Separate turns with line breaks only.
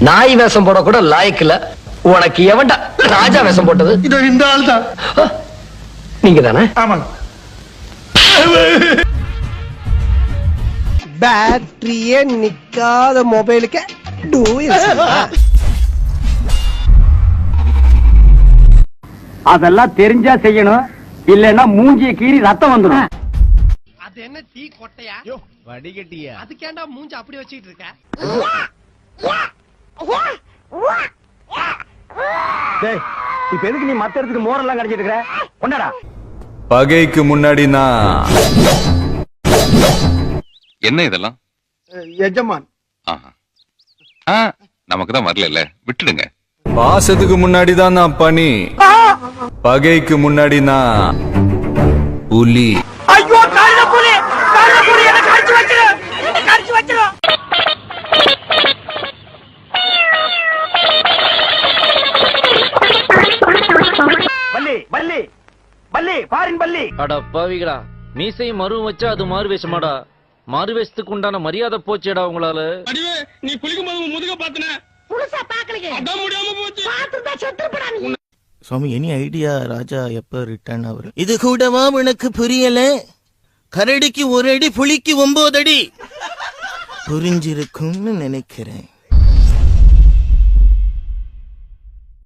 நாய் வேஷம் போட கூட லாய்க்கல. உனக்கு எவன்டா ராஜா வேஷம் போட்டது?
இதோ இந்த ஆள் தான்.
நீங்க தானே?
ஆமாங்க.
பேட்டரியே நிக்காத மொபைலுக்கு
அதெல்லாம் தெரிஞ்சா செய்யணும், இல்லன்னா மூஞ்சிய கீறி ரத்தம் வந்துடும்.
அது என்ன டீ கொட்டையா வடிகட்டியா? அதுக்கேண்டா மூஞ்சி அப்படி வச்சிட்டு இருக்க?
இப்ப எதுக்கு நீ மத்த இடத்துக்கு மோரெல்லாம் கடிச்சிட்டு இருக்கிற? கொண்டாடா.
பகைக்கு முன்னாடி நான்
என்ன இதெல்லாம்?
எஜமான்.
நமக்கு தான் வரல, விட்டுடுங்க.
பாசத்துக்கு முன்னாடி தான் நான் பனி, பகைக்கு முன்னாடி நான் புலி.
ஐயோ கால்ல புலி, என்ன கடிச்சு வச்சிரு, என்ன கடிச்சு வச்சிரு. பல்லி பல்லி பல்லி ஃபாரின் பல்லி.
அட பாவிகளா, மீசையும் மருவும் வச்சா அது மாறு வேஷமாடா? மாறு வேஷத்துக்கு உண்டான மரியாதை போச்சேடா உங்களால.
நீ குளிக்கும் போது முதுக பாத்தன புதுசா பாக்கலையே, அதான் முடியாம போச்சு. பாத்துட்டா செத்துப்படா நீ.
சுவாமி, எனி ஐடியா ராஜா எப்ப ரிட்டர்ன் ஆவரு? இது கூடவா உனக்கு புரியல? கரடிக்கு ஒரு அடி, புலிக்கு 9 அடி புரிஞ்சிருக்கும்னு நினைக்கிறேன்.